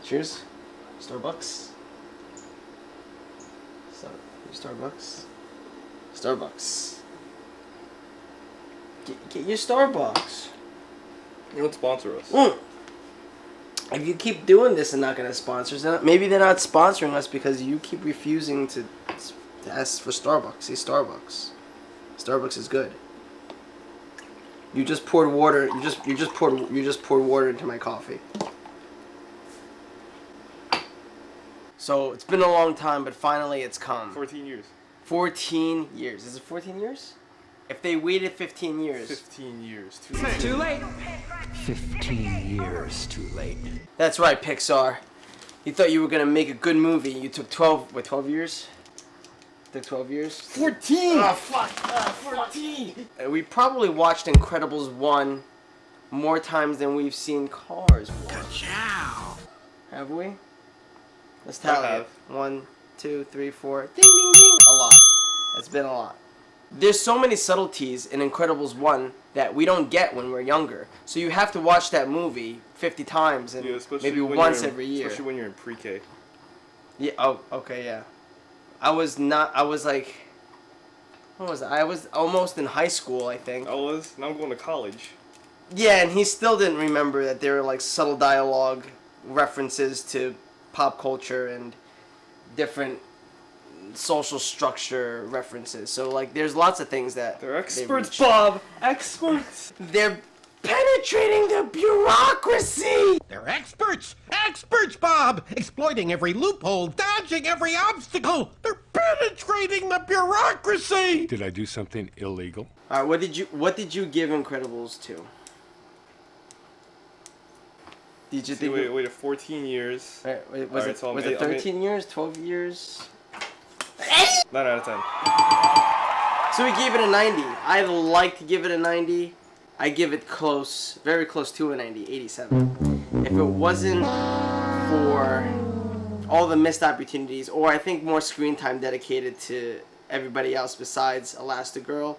Cheers. Starbucks. Starbucks. Starbucks. Get your Starbucks. You don't sponsor us. If you keep doing this and not going to sponsor us, maybe they're not sponsoring us because you keep refusing to ask for Starbucks. See, Starbucks. Starbucks is good. You just poured water. You just poured water into my coffee. So it's been a long time, but finally it's come. 14 years. 14 years. Is it 14 years? If they waited 15 years. 15 years. Too late. 15 years too late. That's right, Pixar. You thought you were going to make a good movie. You took 12 years? Took 12 years? 14! Oh, fuck. 14! We probably watched Incredibles 1 more times than we've seen Cars 1. Ka-chow. Have we? Let's tally I it. have. 1, 2, 3, 4. Ding, ding, ding. A lot. It's been a lot. There's so many subtleties in Incredibles 1 that we don't get when we're younger. So you have to watch that movie 50 times and maybe once every year. Especially when you're in pre-K. Yeah, oh, okay, yeah. I was like, what was I? I was almost in high school, I think. I was. Now I'm going to college. Yeah, and he still didn't remember that there were like subtle dialogue references to pop culture and different social structure references. So like there's lots of things that They're they experts, reach. Bob! Experts! They're penetrating the bureaucracy. They're experts! Experts, Bob! Exploiting every loophole, dodging every obstacle! They're penetrating the bureaucracy! Did I do something illegal? All right, what did you give Incredibles to? Did you See, think wait, 14 years. was Alright, it so was I'm- it 13 years, 12 years? 9 out of 10. So we gave it a 90. I'd like to give it a 90. I give it close, very close to a 90, 87. If it wasn't for all the missed opportunities, or I think more screen time dedicated to everybody else besides Elastigirl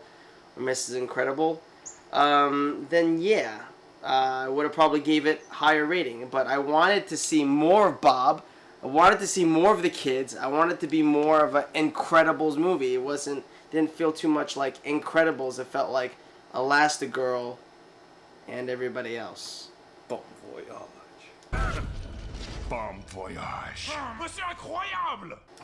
or Mrs. Incredible, then yeah, I would have probably gave it higher rating. But I wanted to see more of Bob. I wanted to see more of the kids. I wanted to be more of an Incredibles movie. It didn't feel too much like Incredibles. It felt like Elastigirl and everybody else. Bon voyage. Bon voyage.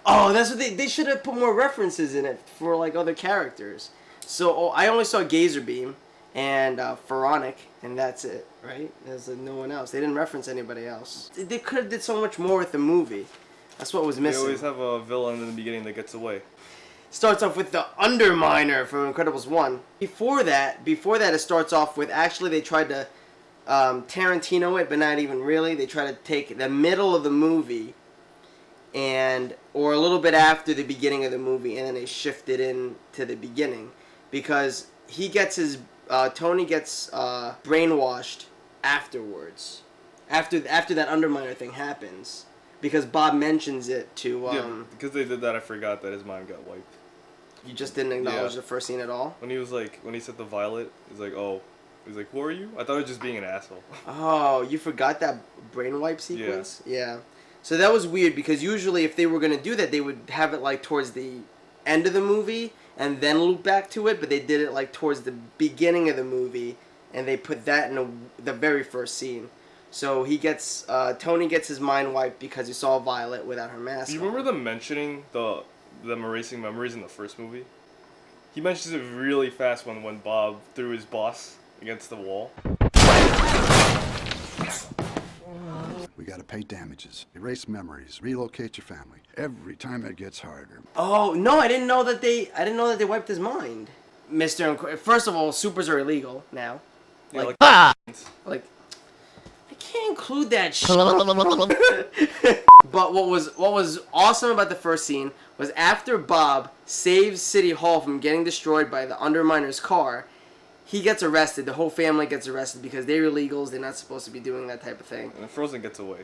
Oh, that's what they should have put more references in it for like other characters. So I only saw Gazerbeam and Pharaonic, and that's it, right? There's no one else. They didn't reference anybody else. They could have did so much more with the movie. That's what was They missing. always have a villain in the beginning that gets away. Starts off with the Underminer from Incredibles 1. Before that, it starts off with, actually they tried to Tarantino it, but not even really. They tried to take the middle of the movie or a little bit after the beginning of the movie, and then they shifted in to the beginning. Because Tony gets brainwashed afterwards. After that Underminer thing happens. Because Bob mentions it to... Yeah, because they did that, I forgot that his mind got wiped. You just didn't acknowledge Yeah. the first scene at all? When he said the Violet, he's like, oh. He's like, who are you? I thought he was just being an asshole. Oh, you forgot that brain wipe sequence? Yeah. So that was weird because usually if they were going to do that, they would have it like towards the end of the movie and then loop back to it, but they did it like towards the beginning of the movie and they put that in the very first scene. So Tony gets his mind wiped because he saw Violet without her mask. Do you remember them mentioning them erasing memories in the first movie? He mentions it really fast when Bob threw his boss against the wall. We gotta pay damages, erase memories, relocate your family. Every time it gets harder. Oh no! I didn't know that they wiped his mind, First of all, supers are illegal now. Yeah, Like I can't include that shit. But what was awesome about the first scene was after Bob saves City Hall from getting destroyed by the Underminer's car, he gets arrested. The whole family gets arrested because they're illegals. They're not supposed to be doing that type of thing. And Frozen gets away.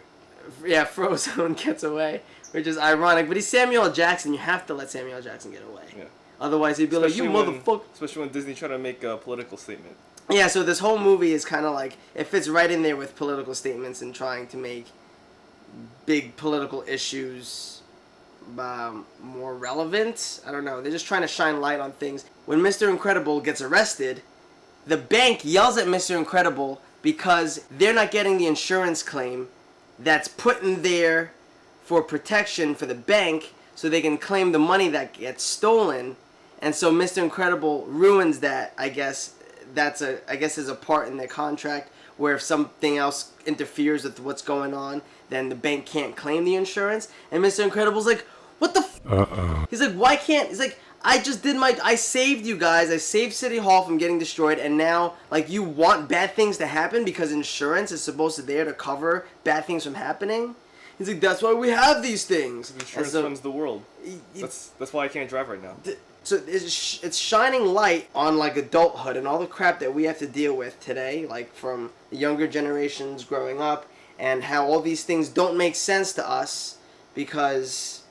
Yeah, Frozone gets away, which is ironic. But he's Samuel L. Jackson. You have to let Samuel L. Jackson get away. Yeah. Otherwise, he'd be Especially like, "You motherfucker." Especially when Disney tried to make a political statement. Yeah, so this whole movie is kind of like, it fits right in there with political statements and trying to make big political issues more relevant. I don't know. They're just trying to shine light on things. When Mr. Incredible gets arrested, the bank yells at Mr. Incredible because they're not getting the insurance claim that's put in there for protection for the bank so they can claim the money that gets stolen. And so Mr. Incredible ruins that, I guess. There's a part in their contract where if something else interferes with what's going on, then the bank can't claim the insurance. And Mr. Incredible's like, what the f-? He's like, why can't... He's like, I saved you guys. I saved City Hall from getting destroyed, and now, like, you want bad things to happen because insurance is supposed to there to cover bad things from happening? He's like, that's why we have these things. Insurance funds the world. That's why I can't drive right now. So it's shining light on, like, adulthood and all the crap that we have to deal with today, like, from the younger generations growing up, and how all these things don't make sense to us because,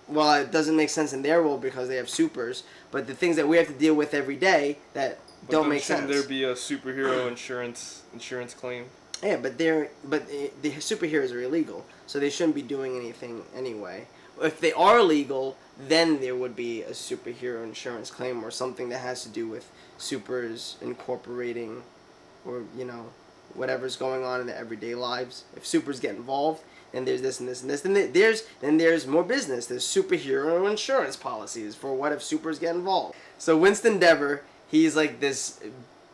well, it doesn't make sense in their world because they have supers, but the things that we have to deal with every day that don't make sense. Shouldn't there be a superhero insurance claim? Yeah, but the superheroes are illegal, so they shouldn't be doing anything anyway. If they are illegal, then there would be a superhero insurance claim or something that has to do with supers incorporating, or whatever's going on in their everyday lives. If supers get involved, then there's this and this and this. Then there's more business. There's superhero insurance policies for what if supers get involved. So Winston Dever, he's like this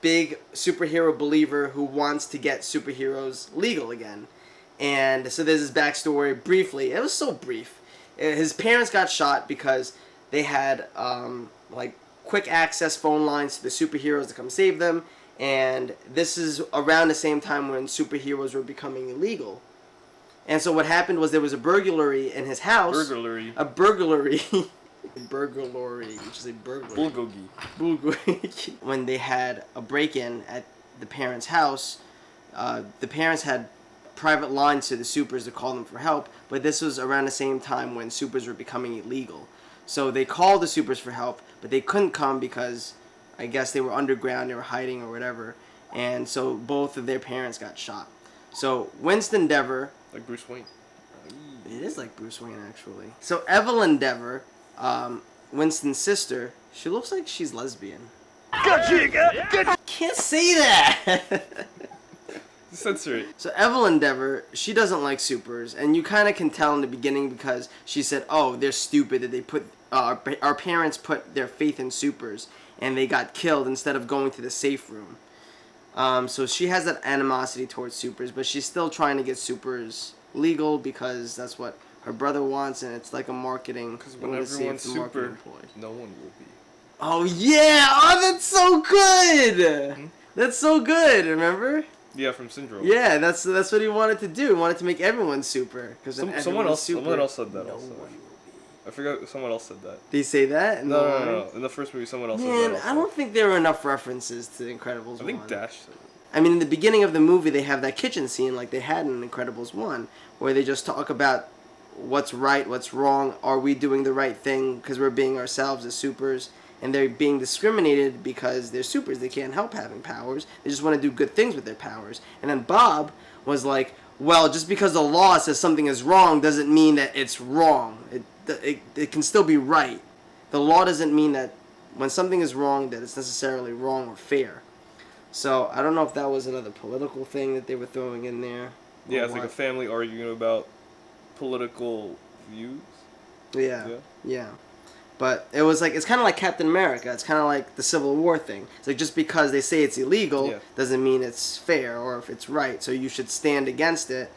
big superhero believer who wants to get superheroes legal again. And so there's this backstory briefly. It was so brief. His parents got shot because they had like quick access phone lines to the superheroes to come save them, and this is around the same time when superheroes were becoming illegal. And so what happened was there was a burglary in his house. Burglary. A burglary. Burglary. Which is a burglary. Bulgogi. When they had a break-in at the parents' house, the parents had private lines to the supers to call them for help, but this was around the same time when supers were becoming illegal. So they called the supers for help, but they couldn't come because I guess they were underground, they were hiding or whatever, and so both of their parents got shot. So Winston Dever... Like Bruce Wayne. It is like Bruce Wayne, actually. So Evelyn Dever, Winston's sister, she looks like she's lesbian. Can't say that! Censor it. So Evelyn Dever, she doesn't like supers, and you kind of can tell in the beginning because she said, "Oh, they're stupid that they put our parents put their faith in supers, and they got killed instead of going to the safe room." So she has that animosity towards supers, but she's still trying to get supers legal because that's what her brother wants, and it's like a marketing. Because when everyone's super, no one will be. Oh yeah! Oh, that's so good. Hmm? That's so good. Remember? Yeah, from Syndrome. Yeah, that's what he wanted to do. He wanted to make everyone super. Someone else said that also. I forgot someone else said that. Did he say that? No. In the first movie, someone else said that also. I don't think there were enough references to Incredibles 1. I think Dash said it. I mean, in the beginning of the movie, they have that kitchen scene like they had in Incredibles 1, where they just talk about what's right, what's wrong, are we doing the right thing because we're being ourselves as supers, and they're being discriminated because they're supers. They can't help having powers. They just want to do good things with their powers. And then Bob was like, well, just because the law says something is wrong doesn't mean that it's wrong. It can still be right. The law doesn't mean that when something is wrong that it's necessarily wrong or fair. So I don't know if that was another political thing that they were throwing in there. Yeah, it's like a family arguing about political views. Yeah. But it was like, it's kind of like Captain America. It's kind of like the Civil War thing. It's like just because they say it's illegal doesn't mean it's fair or if it's right. So you should stand against it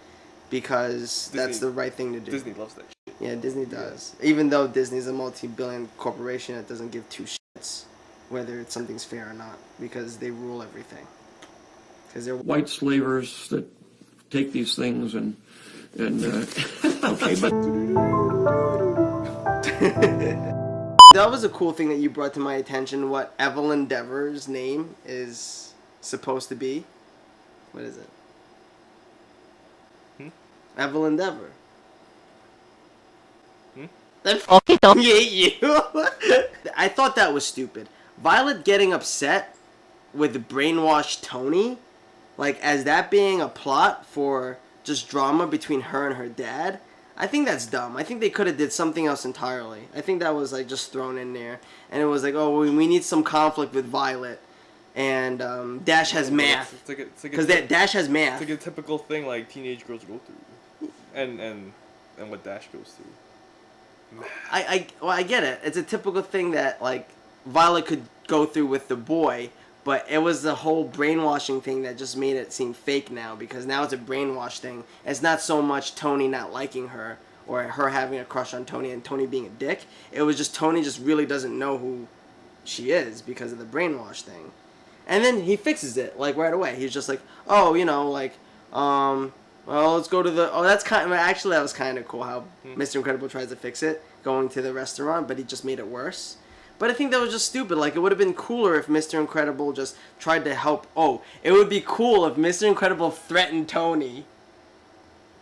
because that's the right thing to do. Disney loves that shit. Yeah, Disney does. Even though Disney's a multi-billion corporation, it doesn't give two shits whether something's fair or not because they rule everything. Because they're white slavers that take these things and okay, but that was a cool thing that you brought to my attention. What Evelyn Dever's name is supposed to be. What is it? Evelyn Dever. I fucking hate you. I thought that was stupid. Violet getting upset with brainwashed Tony, like as that being a plot for just drama between her and her dad. I think that's dumb. I think they could have did something else entirely. I think that was like just thrown in there, and it was like, oh, we need some conflict with Violet, and Dash has math It's like because Dash has math. It's like a typical thing like teenage girls go through, and what Dash goes through. I get it. It's a typical thing that like Violet could go through with the boy, but it was the whole brainwashing thing that just made it seem fake now, because now it's a brainwash thing. It's not so much Tony not liking her or her having a crush on Tony and Tony being a dick. It was just Tony just really doesn't know who she is because of the brainwash thing. And then he fixes it like right away. He's just like, oh, you know, like, well, let's go to the. Oh, that's kind of actually that was kind of cool how Mr. Incredible tries to fix it, going to the restaurant, but he just made it worse. But I think that was just stupid. Like, it would have been cooler if Mr. Incredible just tried to help. Oh, it would be cool if Mr. Incredible threatened Tony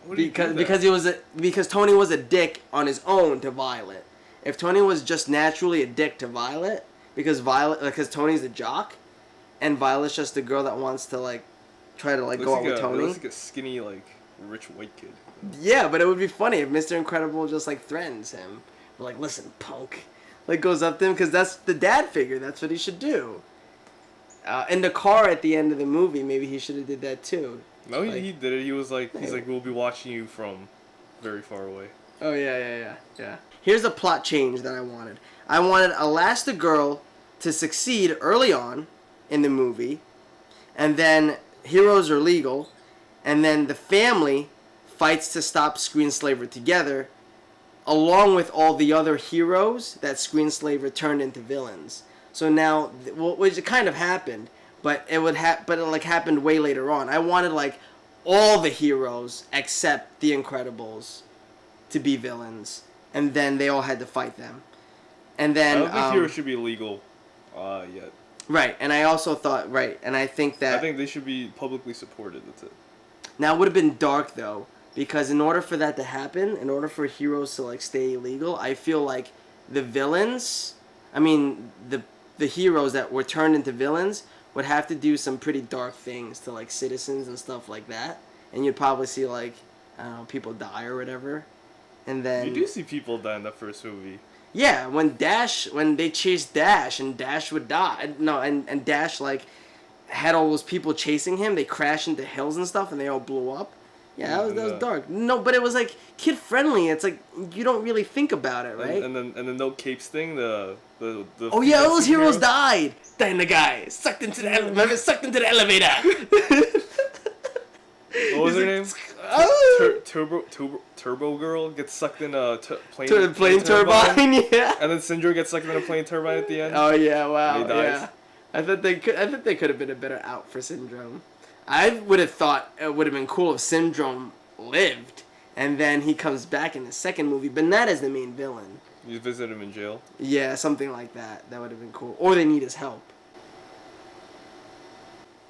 because Tony was a dick on his own to Violet. If Tony was just naturally a dick to Violet because Tony's a jock, and Violet's just a girl that wants to like try to like go out with Tony. Looks like a skinny like rich white kid. Yeah, but it would be funny if Mr. Incredible just like threatens him. Like, listen, punk. Like, goes up to him because that's the dad figure. That's what he should do. In the car at the end of the movie, maybe he should have did that too. No, he did it. He was like, he's like, we'll be watching you from very far away. Oh yeah. Here's a plot change that I wanted. I wanted Elastigirl to succeed early on in the movie, and then heroes are legal, and then the family fights to stop Screenslaver together, along with all the other heroes that Screenslaver turned into villains. So now, which it kind of happened, but it happened way later on. I wanted like all the heroes except the Incredibles to be villains, and then they all had to fight them. And then I don't think heroes should be legal yet. Right, and I also thought and I think that I think they should be publicly supported. That's it. Now it would have been dark though. Because in order for that to happen, in order for heroes to like stay illegal, I feel like the villains, the heroes that were turned into villains would have to do some pretty dark things to like citizens and stuff like that. And you'd probably see like, I don't know, people die or whatever. And then you do see people die in the first movie. Yeah, when they chased Dash and Dash would die. No, and Dash like had all those people chasing him. They crashed into hills and stuff and they all blew up. Yeah, that was dark. No, but it was like kid friendly. It's like you don't really think about it, right? And then the no capes thing, the oh yeah, all those heroes died. Then the guy sucked into the elevator. What was her name? Turbo Girl gets sucked in a plane turbine. Yeah. And then Syndrome gets sucked in a plane turbine at the end. Oh yeah, wow. And he dies. Yeah. I thought they could have been a better out for Syndrome. I would have thought it would have been cool if Syndrome lived, and then he comes back in the second movie, but not as the main villain. You visit him in jail? Yeah, something like that. That would have been cool. Or they need his help.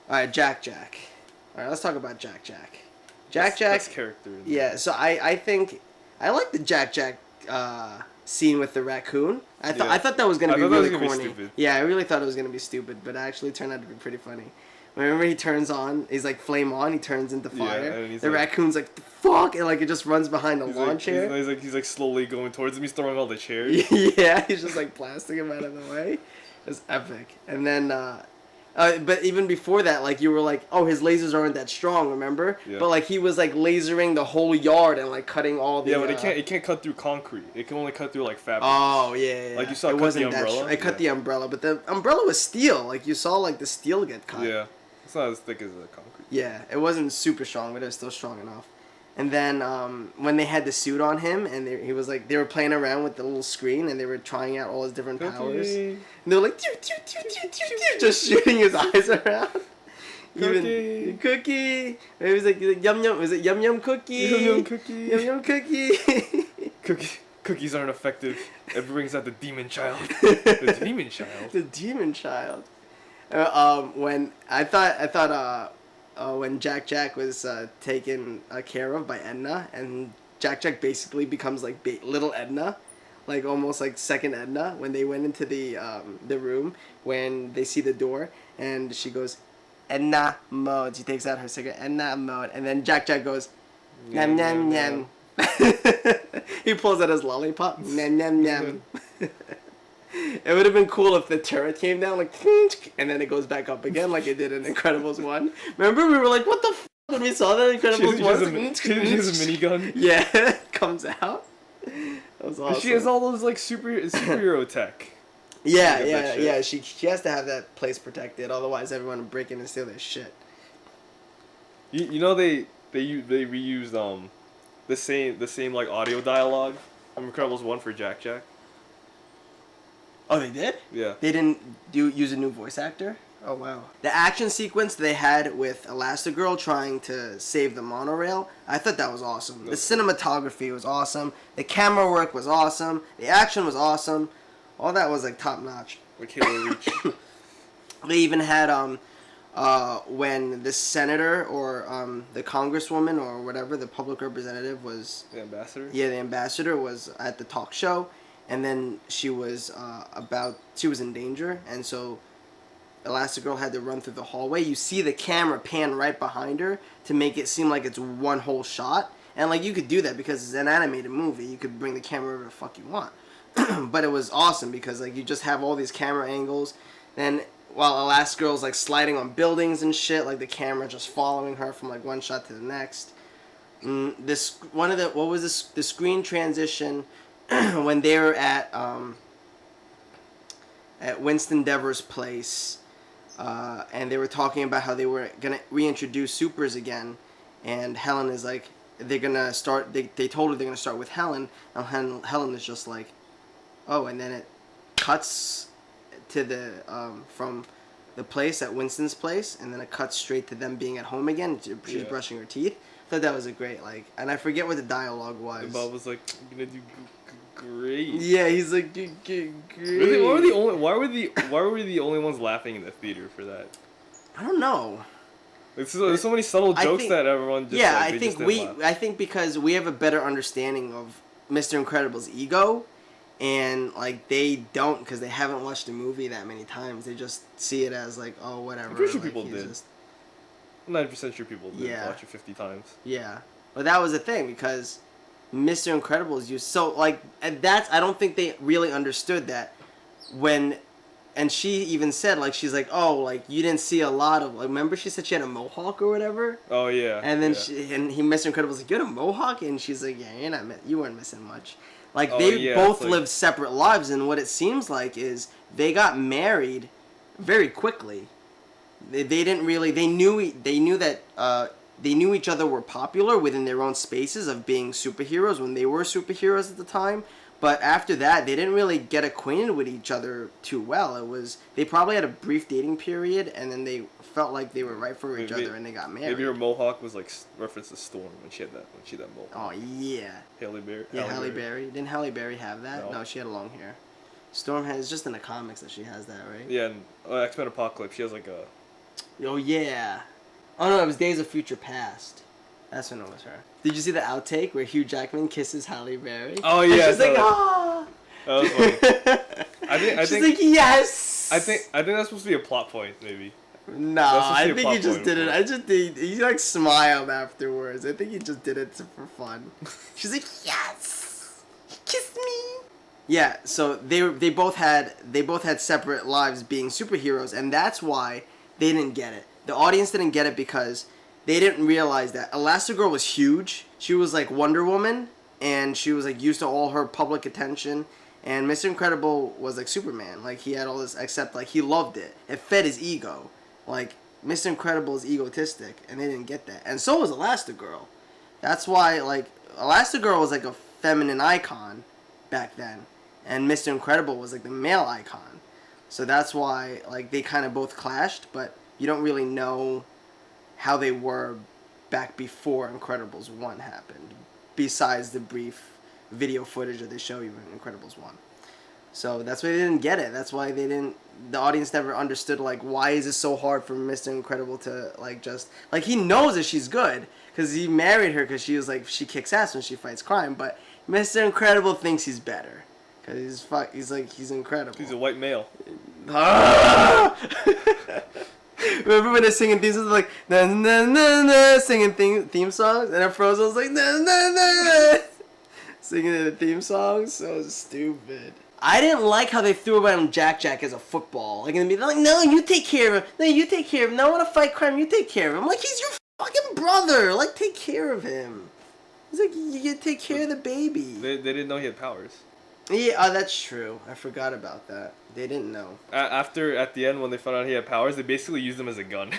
Alright, Jack. Alright, let's talk about Jack. Best character. Yeah, so I think I like the Jack scene with the raccoon. I thought that was gonna be really corny. Yeah, I really thought it was gonna be stupid, but it actually turned out to be pretty funny. Remember he turns on, he's like flame on, he turns into fire. Yeah, the raccoon's like, the fuck, and like it just runs behind a lawn chair. He's like slowly going towards him. He's throwing all the chairs. Yeah, he's just like blasting him out of the way. It's epic. And then, but even before that, like you were like, oh, his lasers aren't that strong, remember? Yeah. But like he was like lasering the whole yard and like cutting all the. Yeah, but it can't cut through concrete. It can only cut through like fabric. Oh yeah. Like you saw it cut the umbrella. It cut the umbrella, but the umbrella was steel. Like you saw like the steel get cut. Yeah. It's not as thick as the concrete. Yeah, it wasn't super strong, but it was still strong enough. And then when they had the suit on him, and they were playing around with the little screen, and they were trying out all his different powers. And they were like, just shooting his eyes around. Even Cookie. It was like yum yum. Was it yum yum cookie? Yum yum cookie. Yum yum cookie. Cookies aren't effective. It brings out the demon child. The demon child. The demon child. When I thought when Jack was taken care of by Edna, and Jack basically becomes like little Edna, like almost like second Edna, when they went into the room, when they see the door, and she goes, Edna mode. She takes out her cigarette, Edna mode, and then Jack goes, yum yum yum. He pulls out his lollipop. Nam nam nam. It would have been cool if the turret came down like, and then it goes back up again like it did in Incredibles 1. Remember, we were like, what the f*** when we saw that in Incredibles 1? She has a minigun. Yeah, it comes out. That was awesome. She has all those like superhero tech. Yeah, Get that yeah, shit. yeah. She has to have that place protected, otherwise everyone would break in and steal their shit. You know they reused the same like audio dialogue from Incredibles 1 for Jack Jack. Oh, they did? Yeah. They didn't use a new voice actor? Oh, wow. The action sequence they had with Elastigirl trying to save the monorail, I thought that was awesome. The cinematography was awesome. The camera work was awesome. The action was awesome. All that was like top notch. Like Halo Reach. They even had when the senator or the congresswoman or whatever, the public representative was... The ambassador? Yeah, the ambassador was at the talk show, and then she was she was in danger, and so Elastigirl had to run through the hallway. You see the camera pan right behind her to make it seem like it's one whole shot, and like you could do that because it's an animated movie. You could bring the camera wherever the fuck you want. But it was awesome because like you just have all these camera angles, then while Elastigirl's like sliding on buildings and shit, like the camera just following her from like one shot to the next. The screen transition when they were at Winston Dever's place, and they were talking about how they were gonna reintroduce supers again, and Helen is like, they're gonna start. They told her they're gonna start with Helen, and Helen is just like, oh, and then it cuts to the from the place at Winston's place, and then it cuts straight to them being at home again. She's brushing her teeth. I thought that was a great and I forget what the dialogue was. And Bob was like, "I'm gonna do great." Yeah, he's like, great. Really? Why were the only ones laughing in the theater for that? I don't know. There's so many subtle jokes that everyone just yeah, like, I think I think because we have a better understanding of Mr. Incredible's ego, and like they don't because they haven't watched the movie that many times. They just see it as like, oh, whatever. I'm pretty sure like, people did. I'm 90% sure people did watch it 50 times. Yeah, but that was the thing because Mr. Incredible is used so like, and that's I don't think they really understood that when. And she even said, like, she's like, oh, like, you didn't see a lot of, like, remember she said she had a mohawk or whatever? Oh, yeah. And then Mr. Incredible's like, you had a mohawk? And she's like, yeah, you weren't missing much. Like, they both lived separate lives, and what it seems like is they got married very quickly. They didn't really, they knew that, they knew each other were popular within their own spaces of being superheroes when they were superheroes at the time. But after that, they didn't really get acquainted with each other too well. They probably had a brief dating period, and then they felt like they were right for each other, and they got married. Maybe her mohawk was like reference to Storm when she had that mohawk. Oh yeah. Halle Berry. Yeah, Halle Berry. Didn't Halle Berry have that? No, she had long hair. Storm has just in the comics that she has that, right? Yeah, and X-Men Apocalypse, she has like a. Oh yeah. Oh no, it was Days of Future Past. That's when it was her. Did you see the outtake where Hugh Jackman kisses Halle Berry? Oh yeah. And she's like, ah. That was funny. I think like, yes. I think that's supposed to be a plot point, maybe. No, That's supposed to I be a think plot he just point, did it. but- I just think he like smiled afterwards. I think he just did it for fun. She's like, yes, he kissed me. Yeah, so they both had separate lives being superheroes, and that's why they didn't get it. The audience didn't get it because they didn't realize that Elastigirl was huge. She was like Wonder Woman, and she was like used to all her public attention. And Mr. Incredible was like Superman. Like he had all this, except like he loved it. It fed his ego. Like Mr. Incredible is egotistic, and they didn't get that. And so was Elastigirl. That's why like Elastigirl was like a feminine icon back then, and Mr. Incredible was like the male icon. So that's why like they kind of both clashed, but you don't really know how they were back before Incredibles 1 happened, besides the brief video footage that they show you in Incredibles 1. So that's why they didn't get it. That's why the audience never understood, like, why is it so hard for Mr. Incredible to, like, just, like, he knows that she's good, because he married her because she was, like, she kicks ass when she fights crime, but Mr. Incredible thinks he's better, because he's incredible. He's a white male. Remember when they're singing theme songs like na na na na, singing theme songs, and then Frozen was like na na na na, singing the theme songs. So stupid. I didn't like how they threw around Jack Jack as a football. Like, and they're like, no, you take care of him. No, you take care of him. No, I want to fight crime. You take care of him. Like, he's your fucking brother. Like, take care of him. It's like, you take care of the baby. They didn't know he had powers. Yeah, that's true. I forgot about that. They didn't know. At the end, when they found out he had powers, they basically used him as a gun.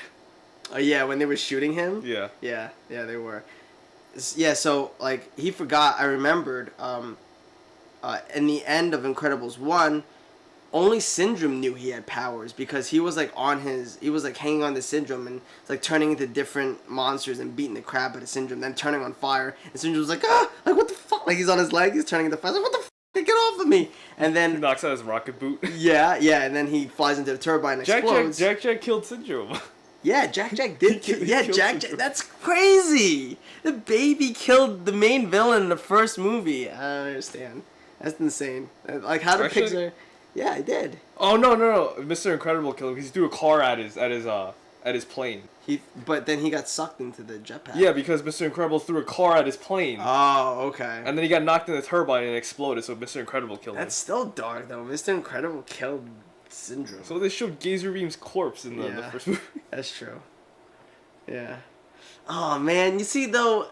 Oh, yeah, when they were shooting him? Yeah. Yeah, they were. Yeah, so, like, he forgot. I remembered, in the end of Incredibles 1, only Syndrome knew he had powers because he was, like, hanging on to Syndrome and, like, turning into different monsters and beating the crap out of Syndrome, then turning on fire. And Syndrome was like, like, what the fuck? Like, he's on his leg, he's turning into fire. Like, what the fuck? Get off of me! And He then... knocks out his rocket boot. Yeah, and then he flies into the turbine and explodes. Jack killed Syndrome. Yeah, Jack did kill... He Yeah, killed Jack, Syndrome. that's crazy! The baby killed the main villain in the first movie. I don't understand. That's insane. Like, how did Actually- Pixar... Yeah, I did. Oh no! Mr. Incredible killed him because he threw a car at his plane. But then he got sucked into the jetpack. Yeah, because Mr. Incredible threw a car at his plane. Oh, okay. And then he got knocked in the turbine and exploded, so Mr. Incredible killed That's him. still dark, though. Mr. Incredible killed Syndrome. So they showed Gazer Beam's corpse in the Yeah. first movie. That's true. Yeah. Oh man, you see though,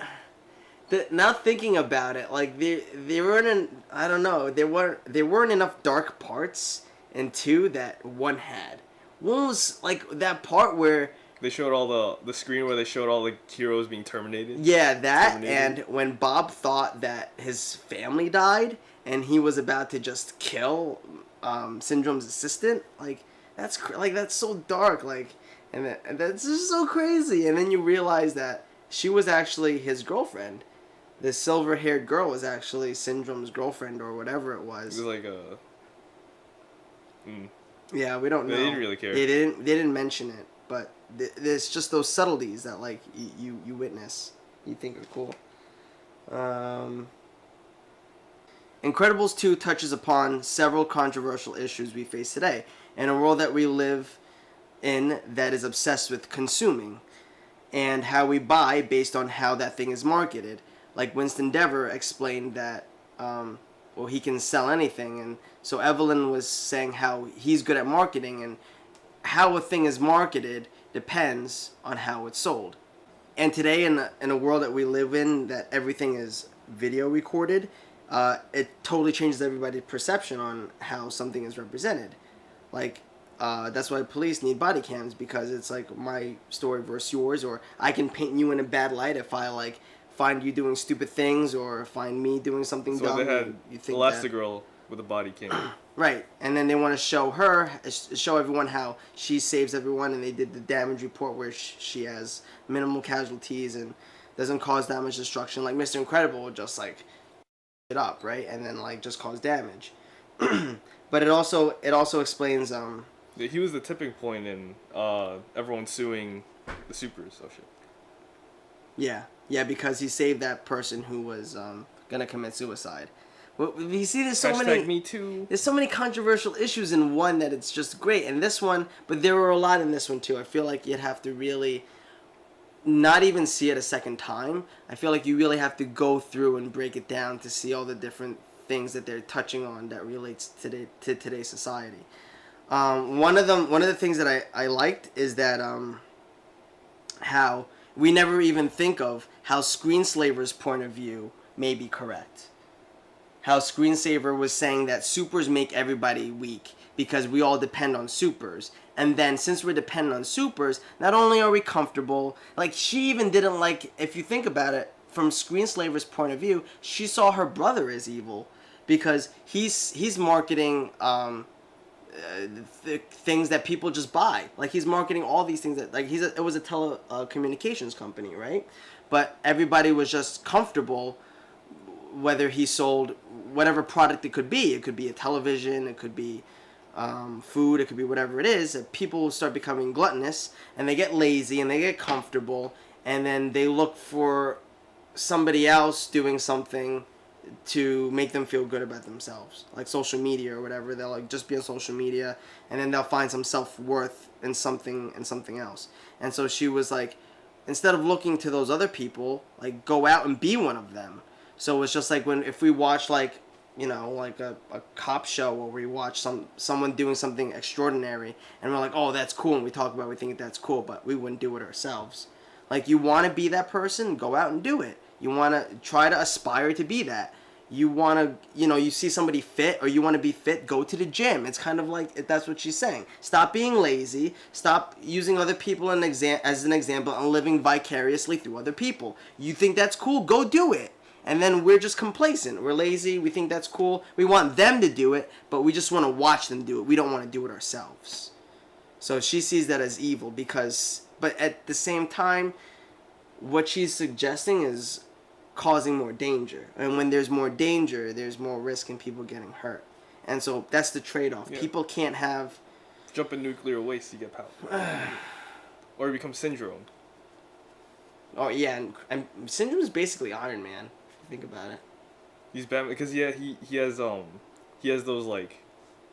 now thinking about it, like they weren't in, I don't know, there weren't enough dark parts in 2 that 1 had. One was like that part where They showed all the screen where they showed all the heroes being terminated. yeah, that Terminated. and when Bob thought that his family died and he was about to just kill Syndrome's assistant, like that's so dark, like and that's just so crazy. And then you realize that she was actually his girlfriend. The silver-haired girl was actually Syndrome's girlfriend or whatever it It was. was like a. Yeah, we don't know. They didn't really care. They didn't mention it, but there's just those subtleties that like you witness, you think are cool. Incredibles 2 touches upon several controversial issues we face today in a world that we live in that is obsessed with consuming and how we buy based on how that thing is marketed. Like Winston Dever explained that he can sell anything, and so Evelyn was saying how he's good at marketing, and how a thing is marketed depends on how it's sold. And today in a world that we live in that everything is video recorded, it totally changes everybody's perception on how something is represented. Like that's why police need body cams, because it's like my story versus yours, or I can paint you in a bad light if I like find you doing stupid things or find me doing something So dumb. they had you think that, Elastigirl with a body cam. right, and then they want to show everyone how she saves everyone, and they did the damage report where she has minimal casualties and doesn't cause damage destruction. Like Mr. Incredible would just like it up, right, and then like just cause damage. But it also explains He was the tipping point in everyone suing the supers. Oh shit. yeah, because he saved that person who was gonna commit suicide. Well, you see, there's so Hashtag many. Me Too. There's so many controversial issues in one that it's just great. And this one, but there were a lot in this one too. I feel like you'd have to really not even see it a second time. I feel like you really have to go through and break it down to see all the different things that they're touching on that relates to today's society. One of the things that I liked is that how we never even think of how Screenslaver's point of view may be correct. How Screensaver was saying that supers make everybody weak because we all depend on supers. And then since we're dependent on supers, not only are we comfortable, like she even didn't like, if you think about it, from Screenslaver's point of view, she saw her brother as evil because he's marketing the things that people just buy. Like he's marketing all these things that like it was a telecommunications company, right? But everybody was just comfortable whether he sold whatever product it could be. It could be a television, it could be food, it could be whatever it is. People start becoming gluttonous and they get lazy and they get comfortable, and then they look for somebody else doing something to make them feel good about themselves, like social media or whatever. They'll like just be on social media, and then they'll find some self-worth in something else. And so she was like, instead of looking to those other people, like, go out and be one of them. So it's just like if we watch like, you know, like a cop show, or we watch someone doing something extraordinary, and we're like, oh, that's cool, and we talk about it, we think that's cool, but we wouldn't do it ourselves. Like, you want to be that person, go out and do it. You want to try to aspire to be that. You want to, you know, you see somebody fit, or you want to be fit, go to the gym. It's kind of like, that's what she's saying. Stop being lazy. Stop using other people as an example and living vicariously through other people. You think that's cool? Go do it. And then we're just complacent. We're lazy. We think that's cool. We want them to do it, but we just want to watch them do it. We don't want to do it ourselves. So she sees that as evil but at the same time, what she's suggesting is causing more danger. And when there's more danger, there's more risk in people getting hurt. And so that's the trade-off. Yeah. People can't have... Jump in nuclear waste, you get power. Or you become Syndrome. Oh, yeah. And Syndrome is basically Iron Man. Think about it. He's Batman because he has those like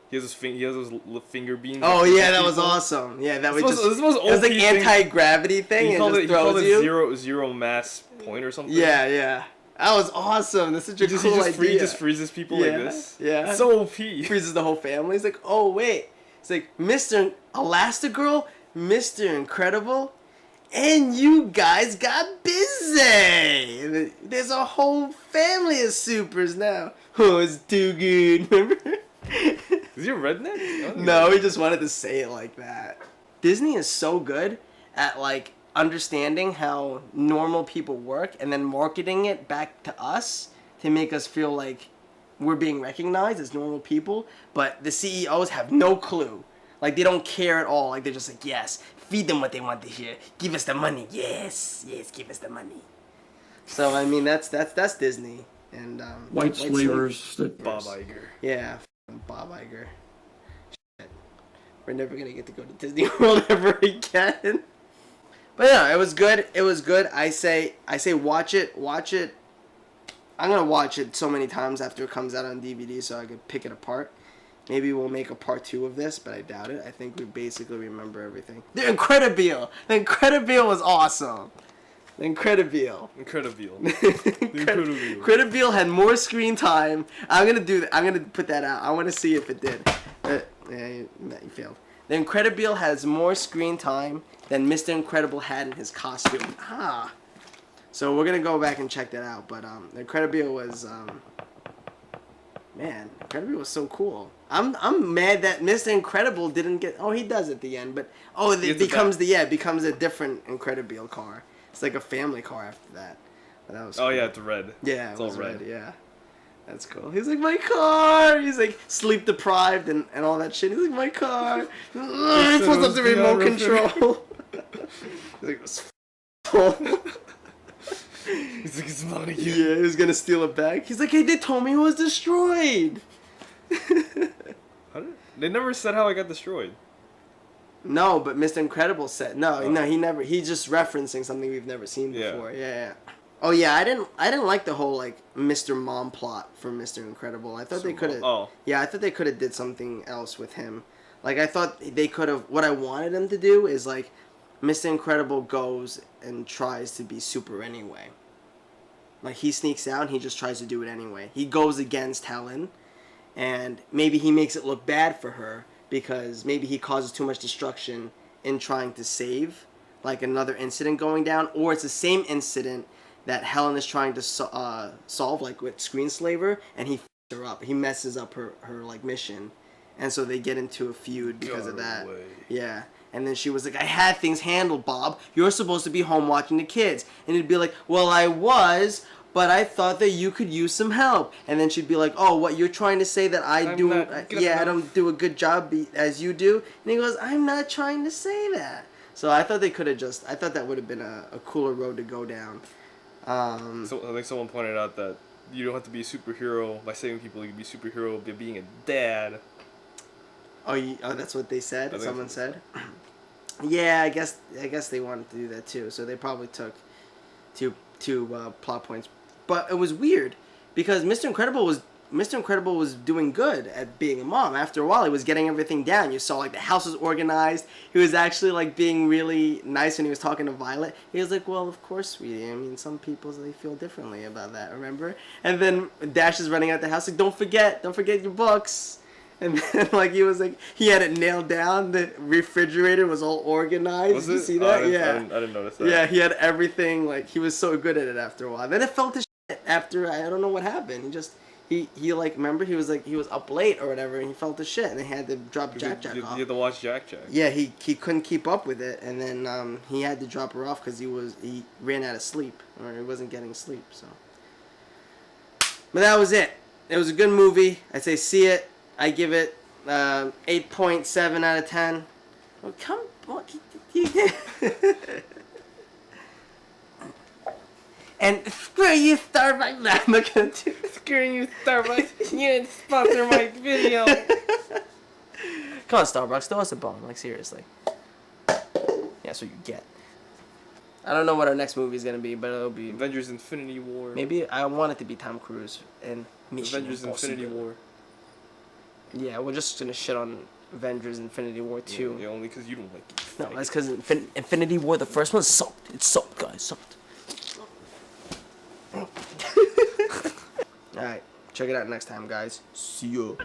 he has those finger beams. Oh yeah, that was awesome. Yeah, that was just it was like anti-gravity thing. He called it zero mass point or something. Yeah. That was awesome. That's such a cool idea. He just freezes people like this. Yeah. So OP. Freezes the whole family. He's like, oh wait. It's like Mr. Elastigirl, Mr. Incredible, and you guys got busy. There's a whole family of supers now. Oh, it's too good. Remember? Is he a redneck? No, he just wanted to say it like that. Disney is so good at like understanding how normal people work and then marketing it back to us to make us feel like we're being recognized as normal people. But the CEOs have no clue. Like, they don't care at all. Like, they're just like, yes, feed them what they want to hear. Give us the money. Yes, give us the money. So, I mean, that's Disney. And white slavers. Bob Iger. Yeah, Bob Iger. Shit. We're never going to get to go to Disney World ever again. But, yeah, it was good. It was good. I say watch it. Watch it. I'm going to watch it so many times after it comes out on DVD so I could pick it apart. Maybe we'll make a part 2 of this, but I doubt it. I think we basically remember everything. The Incredible! The Incredible was awesome. The Incredible. Incredible had more screen time. I'm gonna put that out. I want to see if it did. Yeah, you failed. The Incredible has more screen time than Mr. Incredible had in his costume. So we're gonna go back and check that out. But The Incredible was man, Incredible was so cool. I'm mad that Mr. Incredible didn't get. Oh, he does at the end, but it becomes a different Incredible car. It's like a family car after that. But that was cool. Yeah, it's red. Yeah, it's all red. Yeah, that's cool. He's like, my car. He's like sleep deprived and all that shit. He's like, my car. He pulls up the remote control. He's like, he's like, it's not again. Yeah, he was gonna steal it back. He's like, hey, they told me it was destroyed. They never said how I got destroyed. No, but Mr. Incredible said no, he never. He's just referencing something we've never seen before. Yeah. Oh yeah, I didn't like the whole like Mr. Mom plot for Mr. Incredible. I thought they could have. Oh. Yeah, I thought they could have did something else with him. Like I thought they could have. What I wanted them to do is like, Mr. Incredible goes and tries to be super anyway. Like he sneaks out and he just tries to do it anyway. He goes against Helen, and maybe he makes it look bad for her because maybe he causes too much destruction in trying to save, like another incident going down, or it's the same incident that Helen is trying to solve, like with Screenslaver, and he f***s her up. He messes up her like mission, and so they get into a feud because of that. Yeah. And then she was like, I had things handled, Bob. You're supposed to be home watching the kids. And he'd be like, well, I was, but I thought that you could use some help. And then she'd be like, oh, what, you're trying to say that I don't do a good job as you do? And he goes, I'm not trying to say that. So I thought they could have I thought that would have been a cooler road to go down. So I think someone pointed out that you don't have to be a superhero by saving people. You can be a superhero by being a dad. Oh, that's what they said? Someone said? Yeah, I guess they wanted to do that too. So they probably took two plot points. But it was weird because Mr. Incredible was doing good at being a mom. After a while, he was getting everything down. You saw like the house was organized. He was actually like being really nice when he was talking to Violet. He was like, "Well, of course, sweetie. I mean, some people they feel differently about that. Remember?" And then Dash is running out the house like, don't forget your books." And then like he had it nailed down. The refrigerator was all organized. Was Did you it? see that? I Yeah. didn't notice that. Yeah, he had everything. Like he was so good at it after a while. Then it fell to shit after I don't know what happened. He like remember he was up late or whatever and he fell to shit and they had to drop Jack You off. had to watch Jack. Yeah, he couldn't keep up with it and then he had to drop her off because he ran out of sleep or he wasn't getting sleep. So, but that was it. It was a good movie. I say see it. I give it 8.7 out of 10. Well, come on. And screw you, Starbucks. No, I'm not gonna do it. Screw you, Starbucks. You didn't sponsor my video. Come on, Starbucks. Throw us a bone. Like, seriously. Yeah, that's what you get. I don't know what our next movie is gonna be, but it'll be... Avengers Infinity War. Maybe I want it to be Tom Cruise and Mission Avengers Impossible. Infinity War. Yeah, we're just gonna shit on Avengers Infinity War 2. Yeah, only because you don't like it. No, that's because Infinity War, the first one, sucked. It sucked, guys. Sucked. Alright, check it out next time, guys. See ya.